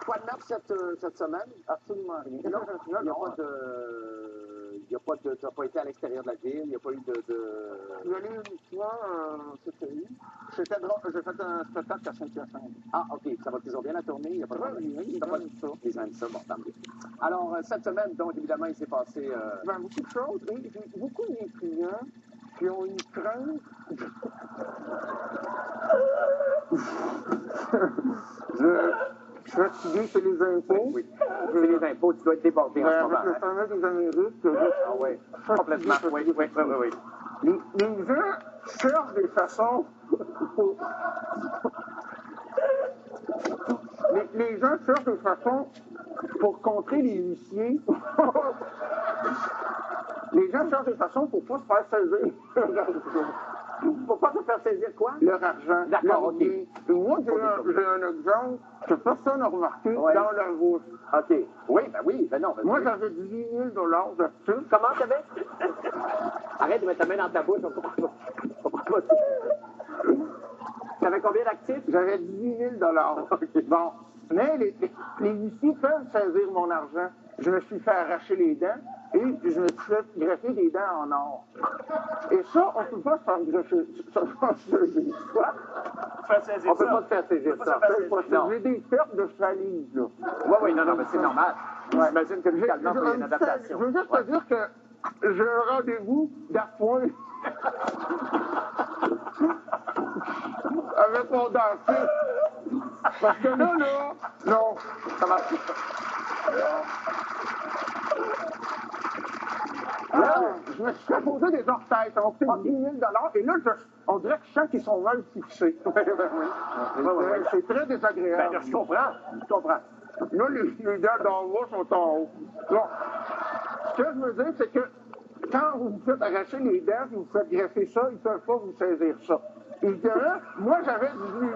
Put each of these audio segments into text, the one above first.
quoi de neuf cette semaine? Absolument rien. Non, il n'y a pas de... Il y a pas de... Tu n'as pas été à l'extérieur de la ville, il n'y a pas eu de... Il y a eu une fois, c'était drôle, j'ai fait un spectacle à Saint-Hyacinthe. Ah, OK, ça va toujours bien la tournée, il n'y a pas de problème. Oui, T'as pas de ça. Les gens aiment ça, bon, tant mieux. Alors, cette semaine, donc, évidemment, il s'est passé... Ben, beaucoup de choses, et j'ai beaucoup de mes clients qui ont une crainte. Je suis fatigué, c'est les impôts. Oui, c'est les impôts, tu dois être débordé en ce moment. Avec le fameux des Amériques, Ah oui, complètement, oui. Les gens cherchent des façons les gens cherchent des façons pour contrer les huissiers. Les gens cherchent des façons pour ne pas se faire saisir. Pour pas te faire saisir quoi? Leur argent. D'accord, OK. Moi, j'ai un exemple que personne n'a remarqué dans leur bouche. OK. Oui, ben non. Moi, j'avais 18 000 d'actifs. Comment t'avais? Arrête de mettre ta main dans ta bouche. T'avais combien d'actifs? J'avais 18 000 OK. Bon. Mais les huissiers peuvent saisir mon argent. Je me suis fait arracher les dents et je me suis fait greffer des dents en or. Et ça, on ne peut pas se faire greffer. Quoi? On ne peut pas te faire saisir ça. J'ai des pertes de salive, là. Oui, non, mais c'est normal. Ouais. J'imagine que musicalement, il y a une adaptation. Je veux juste te dire que j'ai un rendez-vous d'appoint avec mon dentiste. Parce que là, non, Ça marche pas. Là, je me suis fait poser des orteils, ça m'a coûté 10 000 et là, on dirait que je sens qu'ils sont mal fixés. C'est très désagréable. Ben, je comprends. Là, les dents d'en haut sont en haut. Bon, ce que je veux dire, c'est que quand vous vous faites arracher les dents, vous vous faites greffer ça, ils ne peuvent pas vous saisir ça. Évidemment, moi, j'avais 18 000.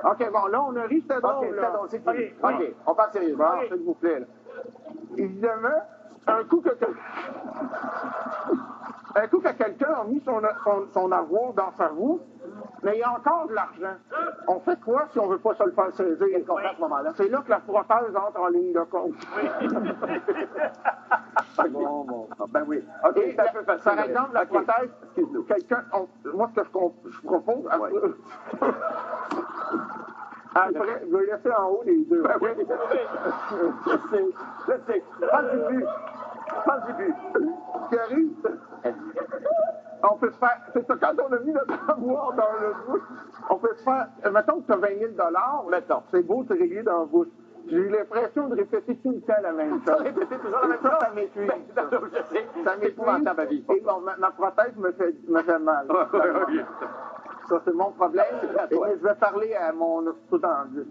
OK, bon, là, on a ri, c'était drôle. OK, OK, on passe sérieusement, s'il vous plaît. Là. Évidemment, un coup que quelqu'un a mis son avoir dans sa roue, mais il y a encore de l'argent. On fait quoi si on ne veut pas se le faire saisir? À ce moment-là? C'est là que la prothèse entre en ligne de compte. Bon. Ben oui. OK, c'est un peu facile. Par exemple, la prothèse, quelqu'un, moi, ce que je propose, après, je vais laisser en haut les deux. Ben oui. Je sais. Pas du but. Ce qui arrive, on peut se faire, c'est ça, quand on a mis notre avoir dans le bouche, on peut se faire, mettons que tu as 20 000 mettons. C'est beau de régler dans la bouche. J'ai eu l'impression de répéter tout le temps la même chose. Répéter toujours la même chose? Ça m'épuise. Je sais. Ça m'épouvante ma vie. Et bon, ma prothèse me fait mal. Ça, c'est mon problème. Et je vais parler à mon sous-tendu.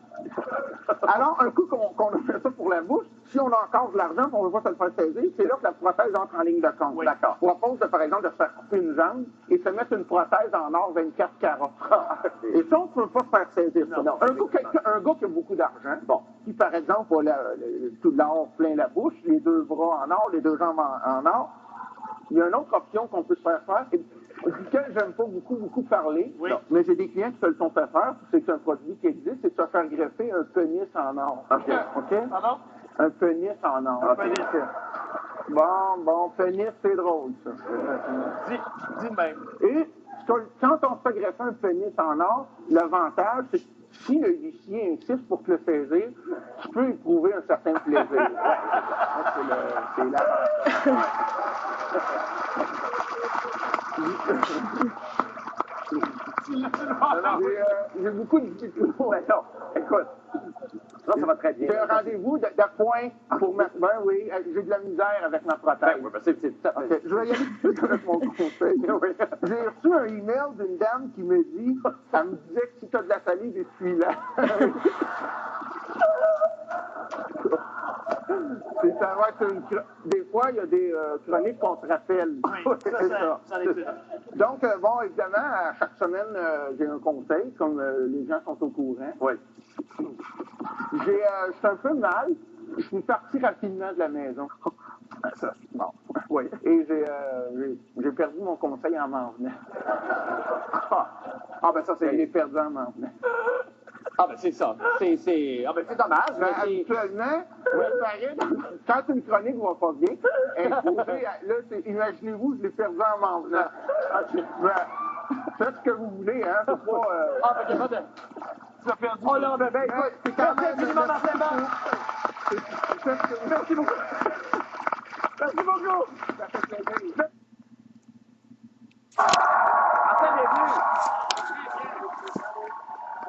Alors, un coup qu'on a fait ça pour la bouche, si on a encore de l'argent, on ne veut pas se le faire saisir, c'est là que la prothèse entre en ligne de compte. Oui. D'accord. On propose, par exemple, de se faire couper une jambe et se mettre une prothèse en or 24 carats. Et ça, on ne peut pas se faire saisir ça. Non, un gars qui a beaucoup d'argent, qui, par exemple, a tout l'or plein la bouche, les deux bras en or, les deux jambes en or, il y a une autre option qu'on peut se faire duquel j'aime pas beaucoup parler, mais j'ai des clients qui se le sont fait faire, c'est un produit qui existe, c'est de se faire greffer un pénis en or. OK? Pardon? Un pénis en or. Un pénis. Bon, pénis, c'est drôle, ça. Dis de même. Et quand on se fait greffer un pénis en or, l'avantage, c'est que si le huissier insiste pour te le saisir, tu peux éprouver un certain plaisir. C'est l'avantage. J'ai beaucoup de difficultés. Non, écoute. Non, ça va très bien. J'ai un rendez-vous d'appoint pour mettre. Ben oui, j'ai de la misère avec ma prothèse. Ben oui, c'est tout à fait. Je vais y aller tout de suite avec mon conseil. J'ai reçu un email d'une dame qui me dit, elle me disait que si tu as de la salive, essuie-la. Ça va être des fois, il y a des chroniques qu'on se rappelle. Oui, c'est ça. Donc, bon, évidemment, à chaque semaine, j'ai un conseil, comme les gens sont au courant. Oui. Je suis un peu mal. Je suis parti rapidement de la maison. Bon, oui. Et j'ai perdu mon conseil en m'en venant. Ben ça, c'est... Je l'ai perdu en m'en venant. Ah, ben c'est ça. Ah, ben c'est dommage. Ben, Mais habituellement, le paraît, quand une chronique va pas bien, imaginez-vous, je l'ai perdu en m'en venant. Ben, faites ce que vous voulez, hein, c'est pas... Ah, ben, il y a pas de... Tu as perdu. Oh là, ben, écoute, c'est quand merci même... infiniment, Martin Bach. Merci beaucoup. Merci beaucoup.